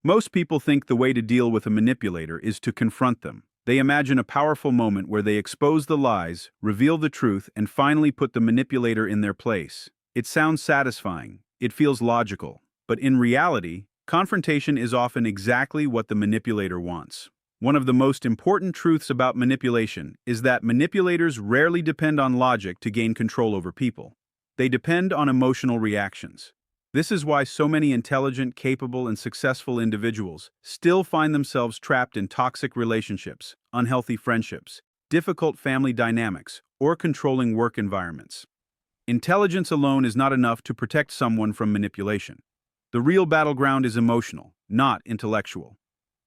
Most people think the way to deal with a manipulator is to confront them. They imagine a powerful moment where they expose the lies, reveal the truth, and finally put the manipulator in their place. It sounds satisfying. It feels logical. But in reality, confrontation is often exactly what the manipulator wants. One of the most important truths about manipulation is that manipulators rarely depend on logic to gain control over people. They depend on emotional reactions. This is why so many intelligent, capable, and successful individuals still find themselves trapped in toxic relationships, unhealthy friendships, difficult family dynamics, or controlling work environments. Intelligence alone is not enough to protect someone from manipulation. The real battleground is emotional, not intellectual.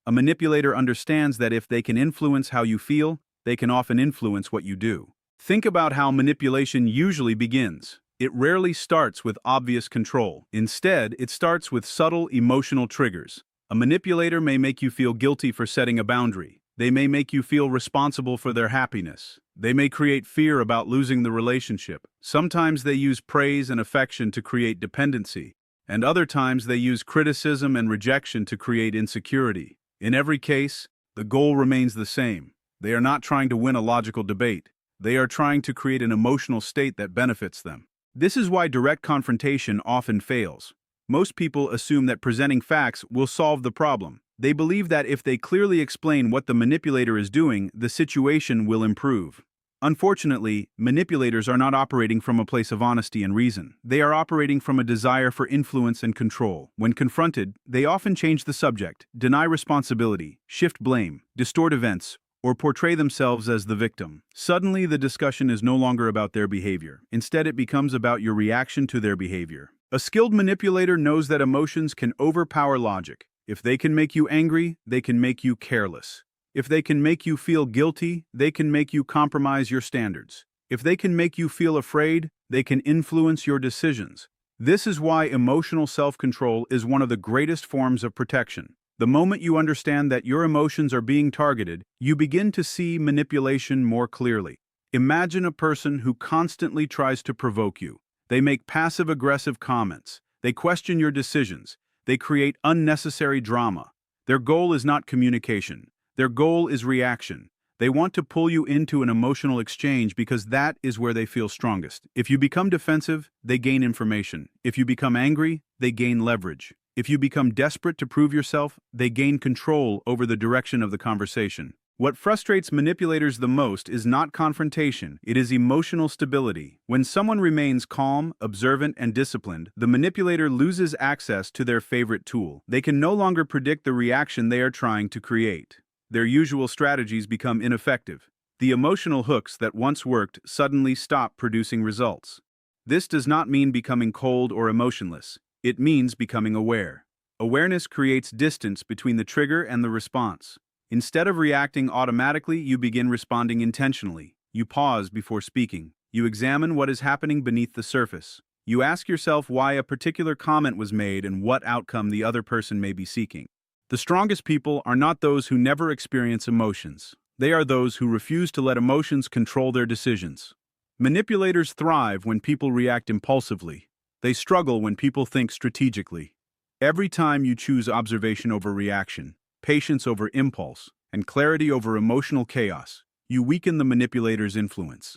A manipulator understands that if they can influence how you feel, they can often influence what you do. Think about how manipulation usually begins. It rarely starts with obvious control. Instead, it starts with subtle emotional triggers. A manipulator may make you feel guilty for setting a boundary. They may make you feel responsible for their happiness. They may create fear about losing the relationship. Sometimes they use praise and affection to create dependency, and other times they use criticism and rejection to create insecurity. In every case, the goal remains the same. They are not trying to win a logical debate. They are trying to create an emotional state that benefits them. This is why direct confrontation often fails. Most people assume that presenting facts will solve the problem. They believe that if they clearly explain what the manipulator is doing, the situation will improve. Unfortunately, manipulators are not operating from a place of honesty and reason. They are operating from a desire for influence and control. When confronted, they often change the subject, deny responsibility, shift blame, distort events, or portray themselves as the victim. Suddenly, the discussion is no longer about their behavior. Instead, it becomes about your reaction to their behavior. A skilled manipulator knows that emotions can overpower logic. If they can make you angry, they can make you careless. If they can make you feel guilty, they can make you compromise your standards. If they can make you feel afraid, they can influence your decisions. This is why emotional self-control is one of the greatest forms of protection. The moment you understand that your emotions are being targeted, you begin to see manipulation more clearly. Imagine a person who constantly tries to provoke you. They make passive-aggressive comments. They question your decisions. They create unnecessary drama. Their goal is not communication. Their goal is reaction. They want to pull you into an emotional exchange because that is where they feel strongest. If you become defensive, they gain information. If you become angry, they gain leverage. If you become desperate to prove yourself, they gain control over the direction of the conversation. What frustrates manipulators the most is not confrontation, it is emotional stability. When someone remains calm, observant, and disciplined, the manipulator loses access to their favorite tool. They can no longer predict the reaction they are trying to create. Their usual strategies become ineffective. The emotional hooks that once worked suddenly stop producing results. This does not mean becoming cold or emotionless. It means becoming aware. Awareness creates distance between the trigger and the response. Instead of reacting automatically, you begin responding intentionally. You pause before speaking. You examine what is happening beneath the surface. You ask yourself why a particular comment was made and what outcome the other person may be seeking. The strongest people are not those who never experience emotions. They are those who refuse to let emotions control their decisions. Manipulators thrive when people react impulsively. They struggle when people think strategically. Every time you choose observation over reaction, patience over impulse, and clarity over emotional chaos, you weaken the manipulator's influence.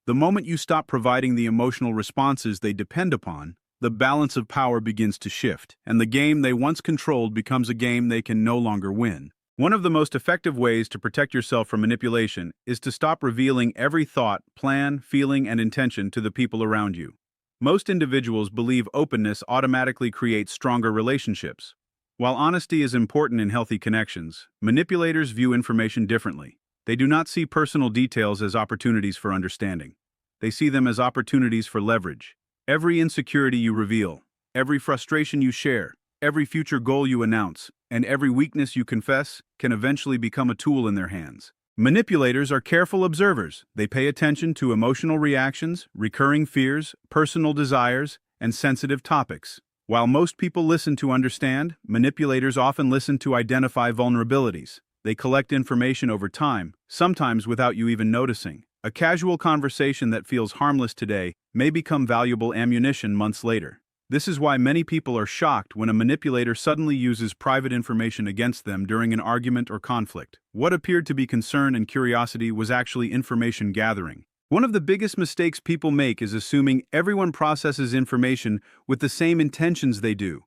The moment you stop providing the emotional responses they depend upon, the balance of power begins to shift, and the game they once controlled becomes a game they can no longer win. One of the most effective ways to protect yourself from manipulation is to stop revealing every thought, plan, feeling, and intention to the people around you. Most individuals believe openness automatically creates stronger relationships. While honesty is important in healthy connections, manipulators view information differently. They do not see personal details as opportunities for understanding. They see them as opportunities for leverage. Every insecurity you reveal, every frustration you share, every future goal you announce, and every weakness you confess can eventually become a tool in their hands. Manipulators are careful observers. They pay attention to emotional reactions, recurring fears, personal desires, and sensitive topics. While most people listen to understand, manipulators often listen to identify vulnerabilities. They collect information over time, sometimes without you even noticing. A casual conversation that feels harmless today may become valuable ammunition months later. This is why many people are shocked when a manipulator suddenly uses private information against them during an argument or conflict. What appeared to be concern and curiosity was actually information gathering. One of the biggest mistakes people make is assuming everyone processes information with the same intentions they do.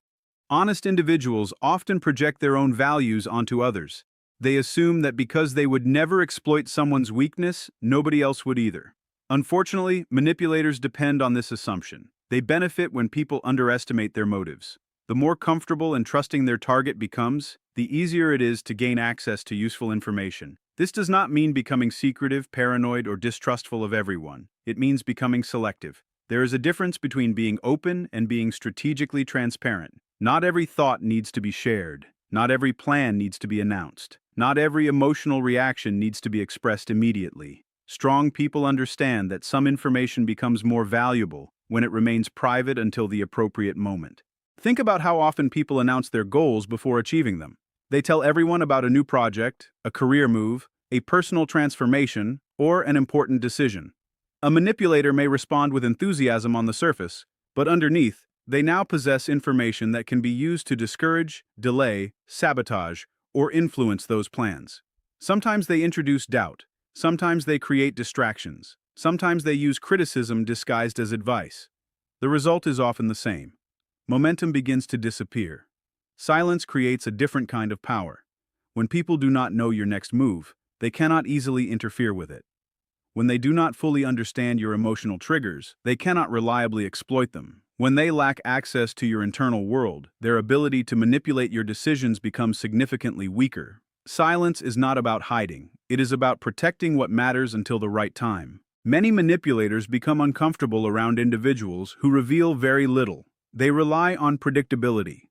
Honest individuals often project their own values onto others. They assume that because they would never exploit someone's weakness, nobody else would either. Unfortunately, manipulators depend on this assumption. They benefit when people underestimate their motives. The more comfortable and trusting their target becomes, the easier it is to gain access to useful information. This does not mean becoming secretive, paranoid, or distrustful of everyone. It means becoming selective. There is a difference between being open and being strategically transparent. Not every thought needs to be shared. Not every plan needs to be announced. Not every emotional reaction needs to be expressed immediately. Strong people understand that some information becomes more valuable when it remains private until the appropriate moment. Think about how often people announce their goals before achieving them. They tell everyone about a new project, a career move, a personal transformation, or an important decision. A manipulator may respond with enthusiasm on the surface, but underneath, they now possess information that can be used to discourage, delay, sabotage, or influence those plans. Sometimes they introduce doubt. Sometimes they create distractions. Sometimes they use criticism disguised as advice. The result is often the same. Momentum begins to disappear. Silence creates a different kind of power. When people do not know your next move, they cannot easily interfere with it. When they do not fully understand your emotional triggers, they cannot reliably exploit them. When they lack access to your internal world, their ability to manipulate your decisions becomes significantly weaker. Silence is not about hiding. It is about protecting what matters until the right time. Many manipulators become uncomfortable around individuals who reveal very little. They rely on predictability.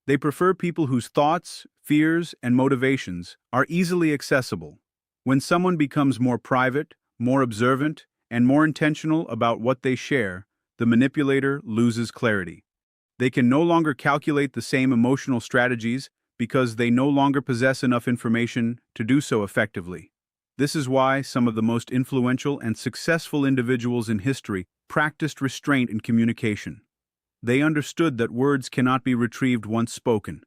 They prefer people whose thoughts, fears, and motivations are easily accessible. When someone becomes more private, more observant, and more intentional about what they share, the manipulator loses clarity. They can no longer calculate the same emotional strategies because they no longer possess enough information to do so effectively. This is why some of the most influential and successful individuals in history practiced restraint in communication. They understood that words cannot be retrieved once spoken.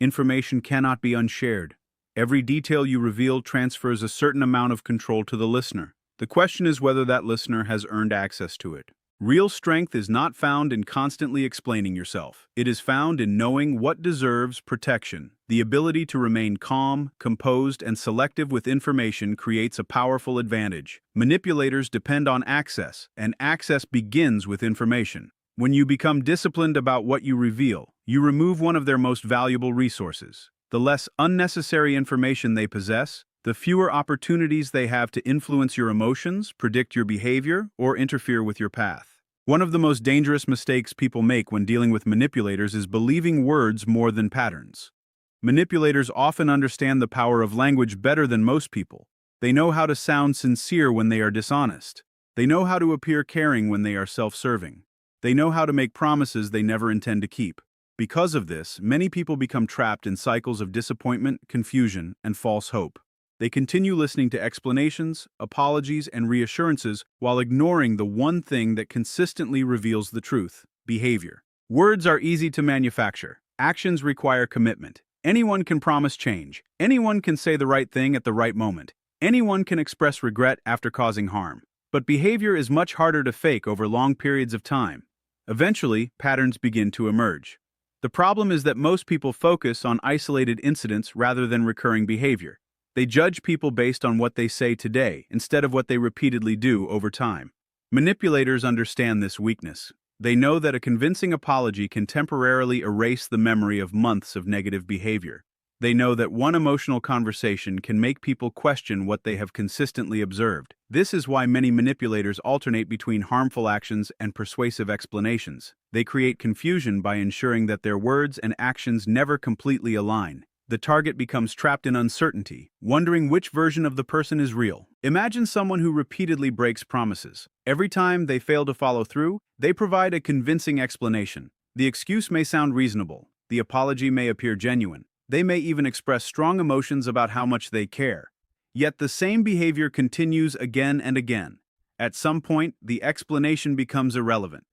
Information cannot be unshared. Every detail you reveal transfers a certain amount of control to the listener. The question is whether that listener has earned access to it. Real strength is not found in constantly explaining yourself. It is found in knowing what deserves protection. The ability to remain calm, composed, and selective with information creates a powerful advantage. Manipulators depend on access, and access begins with information. When you become disciplined about what you reveal, you remove one of their most valuable resources. The less unnecessary information they possess, the fewer opportunities they have to influence your emotions, predict your behavior, or interfere with your path. One of the most dangerous mistakes people make when dealing with manipulators is believing words more than patterns. Manipulators often understand the power of language better than most people. They know how to sound sincere when they are dishonest. They know how to appear caring when they are self-serving. They know how to make promises they never intend to keep. Because of this, many people become trapped in cycles of disappointment, confusion, and false hope. They continue listening to explanations, apologies, and reassurances while ignoring the one thing that consistently reveals the truth: behavior. Words are easy to manufacture. Actions require commitment. Anyone can promise change. Anyone can say the right thing at the right moment. Anyone can express regret after causing harm. But behavior is much harder to fake over long periods of time. Eventually, patterns begin to emerge. The problem is that most people focus on isolated incidents rather than recurring behavior. They judge people based on what they say today instead of what they repeatedly do over time. Manipulators understand this weakness. They know that a convincing apology can temporarily erase the memory of months of negative behavior. They know that one emotional conversation can make people question what they have consistently observed. This is why many manipulators alternate between harmful actions and persuasive explanations. They create confusion by ensuring that their words and actions never completely align. The target becomes trapped in uncertainty, wondering which version of the person is real. Imagine someone who repeatedly breaks promises. Every time they fail to follow through, they provide a convincing explanation. The excuse may sound reasonable. The apology may appear genuine. They may even express strong emotions about how much they care. Yet the same behavior continues again and again. At some point, the explanation becomes irrelevant.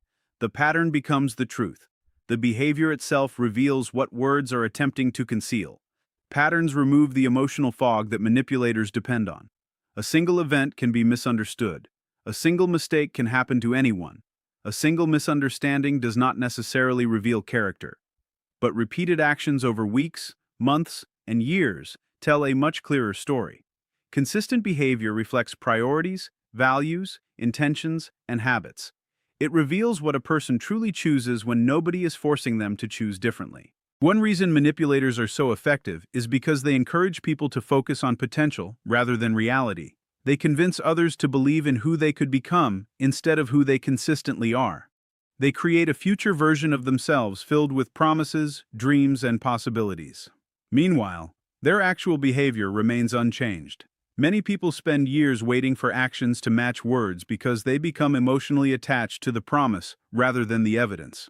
The pattern becomes the truth. The behavior itself reveals what words are attempting to conceal. Patterns remove the emotional fog that manipulators depend on. A single event can be misunderstood. A single mistake can happen to anyone. A single misunderstanding does not necessarily reveal character. But repeated actions over weeks, months, and years tell a much clearer story. Consistent behavior reflects priorities, values, intentions, and habits. It reveals what a person truly chooses when nobody is forcing them to choose differently. One reason manipulators are so effective is because they encourage people to focus on potential rather than reality. They convince others to believe in who they could become instead of who they consistently are. They create a future version of themselves filled with promises, dreams, and possibilities. Meanwhile, their actual behavior remains unchanged. Many people spend years waiting for actions to match words because they become emotionally attached to the promise rather than the evidence.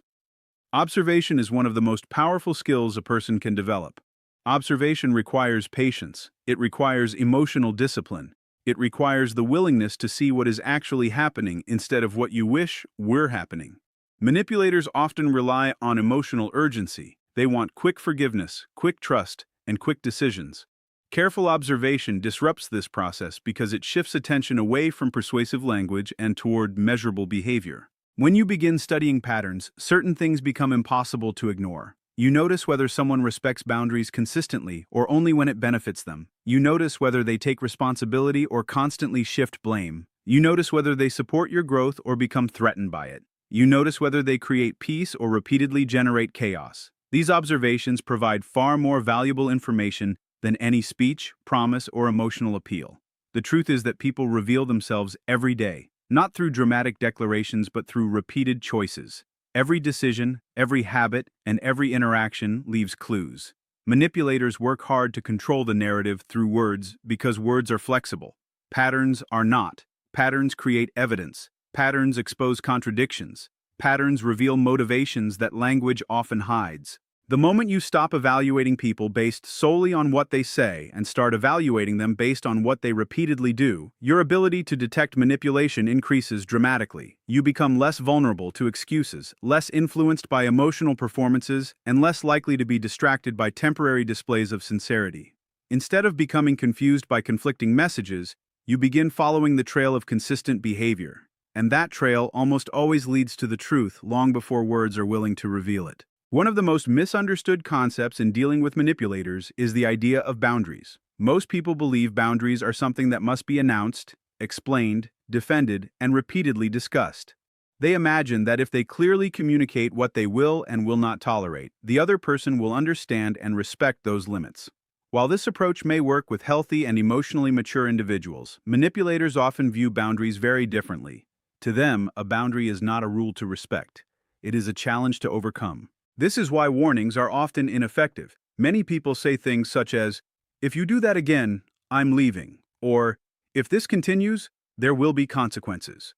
Observation is one of the most powerful skills a person can develop. Observation requires patience. It requires emotional discipline. It requires the willingness to see what is actually happening instead of what you wish were happening. Manipulators often rely on emotional urgency. They want quick forgiveness, quick trust, and quick decisions. Careful observation disrupts this process because it shifts attention away from persuasive language and toward measurable behavior. When you begin studying patterns, certain things become impossible to ignore. You notice whether someone respects boundaries consistently or only when it benefits them. You notice whether they take responsibility or constantly shift blame. You notice whether they support your growth or become threatened by it. You notice whether they create peace or repeatedly generate chaos. These observations provide far more valuable information than any speech, promise, or emotional appeal. The truth is that people reveal themselves every day, not through dramatic declarations but through repeated choices. Every decision, every habit, and every interaction leaves clues. Manipulators work hard to control the narrative through words because words are flexible. Patterns are not. Patterns create evidence. Patterns expose contradictions. Patterns reveal motivations that language often hides. The moment you stop evaluating people based solely on what they say and start evaluating them based on what they repeatedly do, your ability to detect manipulation increases dramatically. You become less vulnerable to excuses, less influenced by emotional performances, and less likely to be distracted by temporary displays of sincerity. Instead of becoming confused by conflicting messages, you begin following the trail of consistent behavior. And that trail almost always leads to the truth long before words are willing to reveal it. One of the most misunderstood concepts in dealing with manipulators is the idea of boundaries. Most people believe boundaries are something that must be announced, explained, defended, and repeatedly discussed. They imagine that if they clearly communicate what they will and will not tolerate, the other person will understand and respect those limits. While this approach may work with healthy and emotionally mature individuals, manipulators often view boundaries very differently. To them, a boundary is not a rule to respect. It is a challenge to overcome. This is why warnings are often ineffective. Many people say things such as, "If you do that again, I'm leaving," or, "If this continues, there will be consequences."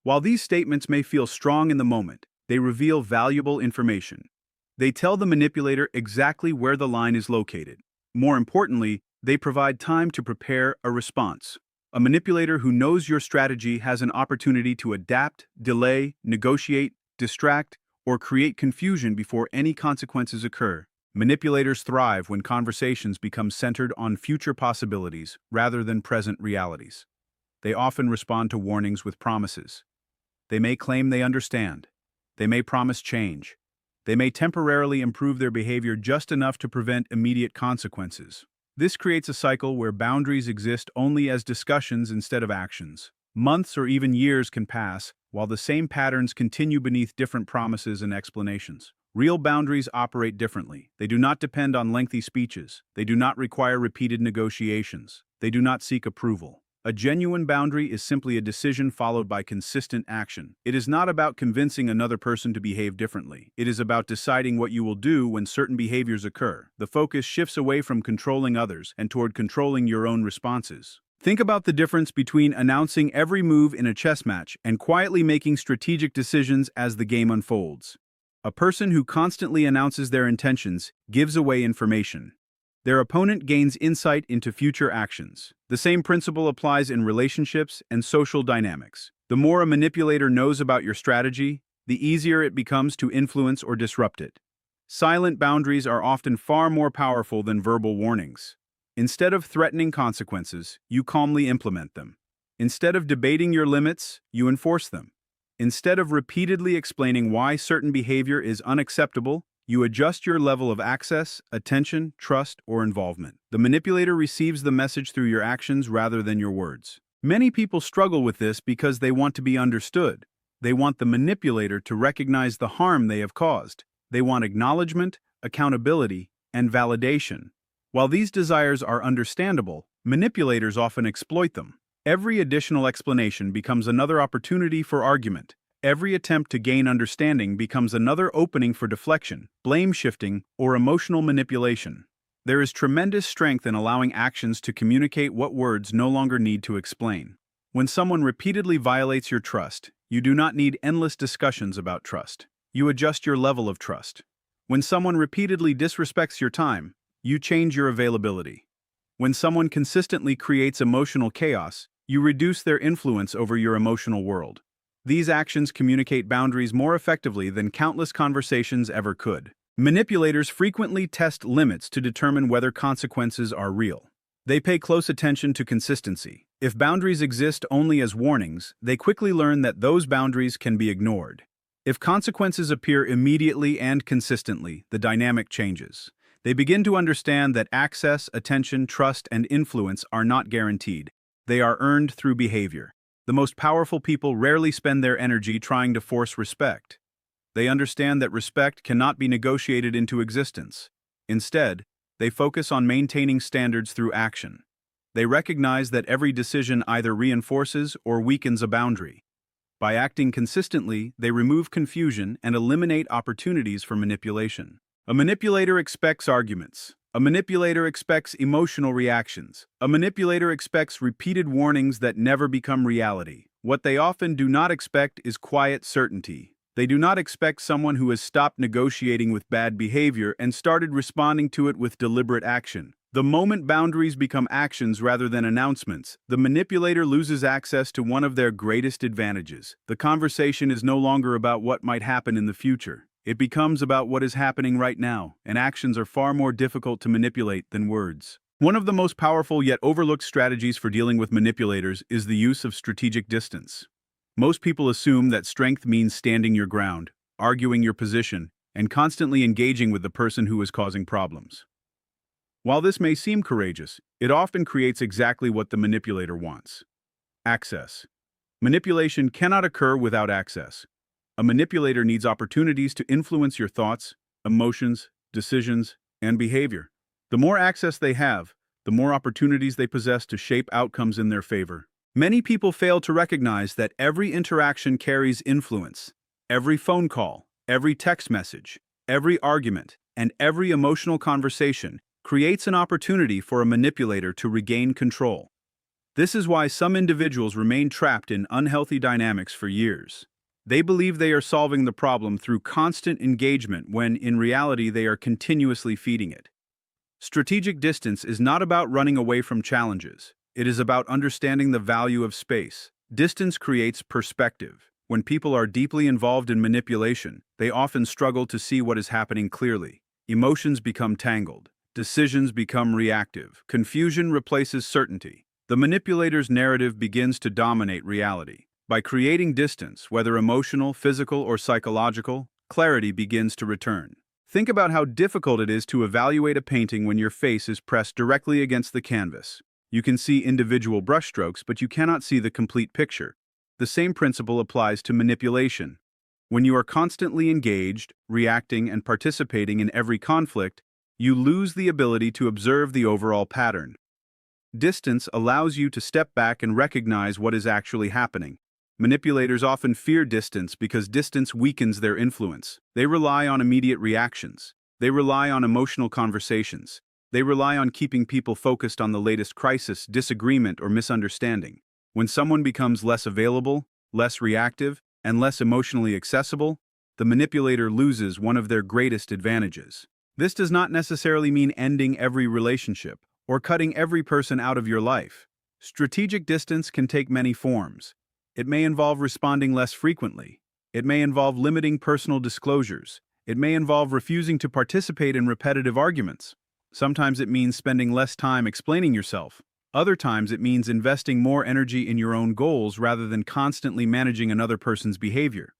While these statements may feel strong in the moment, they reveal valuable information. They tell the manipulator exactly where the line is located. More importantly, they provide time to prepare a response. A manipulator who knows your strategy has an opportunity to adapt, delay, negotiate, distract, or create confusion before any consequences occur. Manipulators thrive when conversations become centered on future possibilities rather than present realities. They often respond to warnings with promises. They may claim they understand. They may promise change. They may temporarily improve their behavior just enough to prevent immediate consequences. This creates a cycle where boundaries exist only as discussions instead of actions. Months or even years can pass, while the same patterns continue beneath different promises and explanations. Real boundaries operate differently. They do not depend on lengthy speeches. They do not require repeated negotiations. They do not seek approval. A genuine boundary is simply a decision followed by consistent action. It is not about convincing another person to behave differently. It is about deciding what you will do when certain behaviors occur. The focus shifts away from controlling others and toward controlling your own responses. Think about the difference between announcing every move in a chess match and quietly making strategic decisions as the game unfolds. A person who constantly announces their intentions gives away information. Their opponent gains insight into future actions. The same principle applies in relationships and social dynamics. The more a manipulator knows about your strategy, the easier it becomes to influence or disrupt it. Silent boundaries are often far more powerful than verbal warnings. Instead of threatening consequences, you calmly implement them. Instead of debating your limits, you enforce them. Instead of repeatedly explaining why certain behavior is unacceptable, you adjust your level of access, attention, trust, or involvement. The manipulator receives the message through your actions rather than your words. Many people struggle with this because they want to be understood. They want the manipulator to recognize the harm they have caused. They want acknowledgement, accountability, and validation. While these desires are understandable, manipulators often exploit them. Every additional explanation becomes another opportunity for argument. Every attempt to gain understanding becomes another opening for deflection, blame shifting, or emotional manipulation. There is tremendous strength in allowing actions to communicate what words no longer need to explain. When someone repeatedly violates your trust, you do not need endless discussions about trust. You adjust your level of trust. When someone repeatedly disrespects your time, you change your availability. When someone consistently creates emotional chaos, you reduce their influence over your emotional world. These actions communicate boundaries more effectively than countless conversations ever could. Manipulators frequently test limits to determine whether consequences are real. They pay close attention to consistency. If boundaries exist only as warnings, they quickly learn that those boundaries can be ignored. If consequences appear immediately and consistently, the dynamic changes. They begin to understand that access, attention, trust, and influence are not guaranteed. They are earned through behavior. The most powerful people rarely spend their energy trying to force respect. They understand that respect cannot be negotiated into existence. Instead, they focus on maintaining standards through action. They recognize that every decision either reinforces or weakens a boundary. By acting consistently, they remove confusion and eliminate opportunities for manipulation. A manipulator expects arguments. A manipulator expects emotional reactions. A manipulator expects repeated warnings that never become reality. What they often do not expect is quiet certainty. They do not expect someone who has stopped negotiating with bad behavior and started responding to it with deliberate action. The moment boundaries become actions rather than announcements, the manipulator loses access to one of their greatest advantages. The conversation is no longer about what might happen in the future. It becomes about what is happening right now, and actions are far more difficult to manipulate than words. One of the most powerful yet overlooked strategies for dealing with manipulators is the use of strategic distance. Most people assume that strength means standing your ground, arguing your position, and constantly engaging with the person who is causing problems. While this may seem courageous, it often creates exactly what the manipulator wants: access. Manipulation cannot occur without access. A manipulator needs opportunities to influence your thoughts, emotions, decisions, and behavior. The more access they have, the more opportunities they possess to shape outcomes in their favor. Many people fail to recognize that every interaction carries influence. Every phone call, every text message, every argument, and every emotional conversation creates an opportunity for a manipulator to regain control. This is why some individuals remain trapped in unhealthy dynamics for years. They believe they are solving the problem through constant engagement when, in reality, they are continuously feeding it. Strategic distance is not about running away from challenges. It is about understanding the value of space. Distance creates perspective. When people are deeply involved in manipulation, they often struggle to see what is happening clearly. Emotions become tangled. Decisions become reactive. Confusion replaces certainty. The manipulator's narrative begins to dominate reality. By creating distance, whether emotional, physical, or psychological, clarity begins to return. Think about how difficult it is to evaluate a painting when your face is pressed directly against the canvas. You can see individual brushstrokes, but you cannot see the complete picture. The same principle applies to manipulation. When you are constantly engaged, reacting, and participating in every conflict, you lose the ability to observe the overall pattern. Distance allows you to step back and recognize what is actually happening. Manipulators often fear distance because distance weakens their influence. They rely on immediate reactions. They rely on emotional conversations. They rely on keeping people focused on the latest crisis, disagreement, or misunderstanding. When someone becomes less available, less reactive, and less emotionally accessible, the manipulator loses one of their greatest advantages. This does not necessarily mean ending every relationship or cutting every person out of your life. Strategic distance can take many forms. It may involve responding less frequently, It may involve limiting personal disclosures. It may involve refusing to participate in repetitive arguments. Sometimes it means spending less time explaining yourself. Other times it means investing more energy in your own goals rather than constantly managing another person's behavior.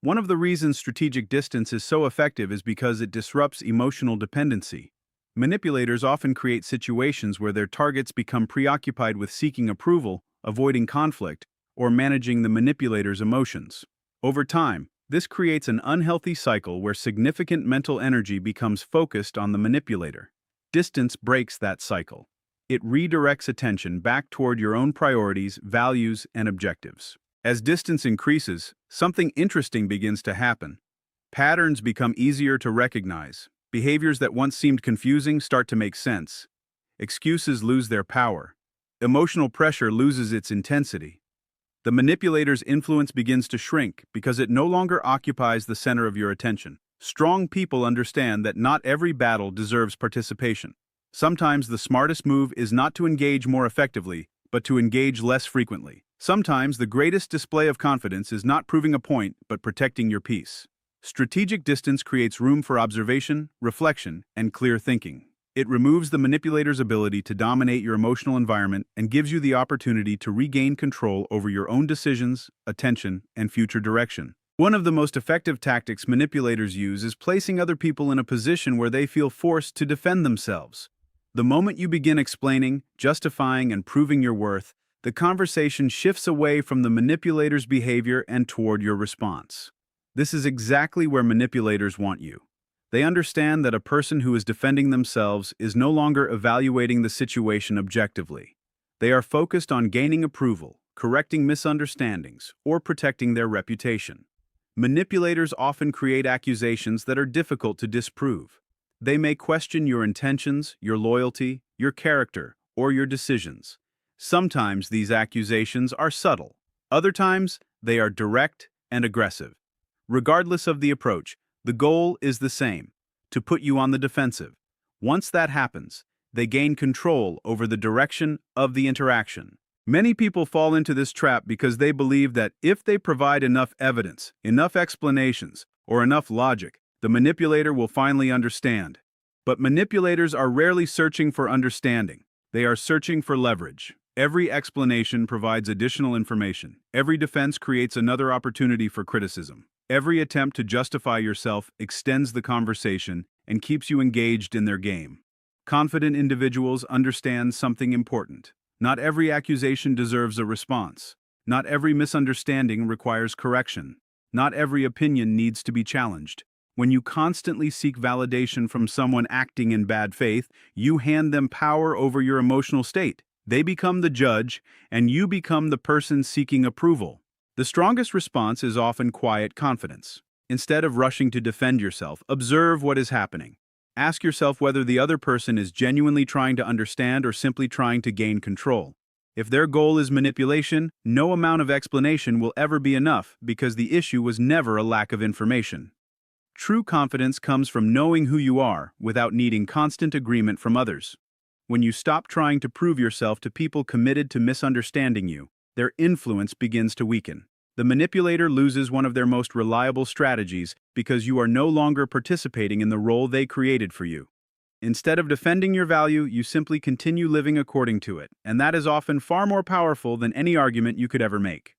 One of the reasons strategic distance is so effective is because it disrupts emotional dependency. Manipulators often create situations where their targets become preoccupied with seeking approval, avoiding conflict, or managing the manipulator's emotions. Over time, this creates an unhealthy cycle where significant mental energy becomes focused on the manipulator. Distance breaks that cycle. It redirects attention back toward your own priorities, values, and objectives. As distance increases, something interesting begins to happen. Patterns become easier to recognize. Behaviors that once seemed confusing start to make sense. Excuses lose their power. Emotional pressure loses its intensity. The manipulator's influence begins to shrink because it no longer occupies the center of your attention. Strong people understand that not every battle deserves participation. Sometimes the smartest move is not to engage more effectively, but to engage less frequently. Sometimes the greatest display of confidence is not proving a point, but protecting your peace. Strategic distance creates room for observation, reflection, and clear thinking. It removes the manipulator's ability to dominate your emotional environment and gives you the opportunity to regain control over your own decisions, attention, and future direction. One of the most effective tactics manipulators use is placing other people in a position where they feel forced to defend themselves. The moment you begin explaining, justifying, and proving your worth, the conversation shifts away from the manipulator's behavior and toward your response. This is exactly where manipulators want you. They understand that a person who is defending themselves is no longer evaluating the situation objectively. They are focused on gaining approval, correcting misunderstandings, or protecting their reputation. Manipulators often create accusations that are difficult to disprove. They may question your intentions, your loyalty, your character, or your decisions. Sometimes these accusations are subtle. Other times, they are direct and aggressive. Regardless of the approach, the goal is the same: to put you on the defensive. Once that happens, they gain control over the direction of the interaction. Many people fall into this trap because they believe that if they provide enough evidence, enough explanations, or enough logic, the manipulator will finally understand. But manipulators are rarely searching for understanding. They are searching for leverage. Every explanation provides additional information. Every defense creates another opportunity for criticism. Every attempt to justify yourself extends the conversation and keeps you engaged in their game. Confident individuals understand something important. Not every accusation deserves a response. Not every misunderstanding requires correction. Not every opinion needs to be challenged. When you constantly seek validation from someone acting in bad faith, you hand them power over your emotional state. They become the judge, and you become the person seeking approval. The strongest response is often quiet confidence. Instead of rushing to defend yourself, observe what is happening. Ask yourself whether the other person is genuinely trying to understand or simply trying to gain control. If their goal is manipulation, no amount of explanation will ever be enough because the issue was never a lack of information. True confidence comes from knowing who you are without needing constant agreement from others. When you stop trying to prove yourself to people committed to misunderstanding you, their influence begins to weaken. The manipulator loses one of their most reliable strategies because you are no longer participating in the role they created for you. Instead of defending your value, you simply continue living according to it, and that is often far more powerful than any argument you could ever make.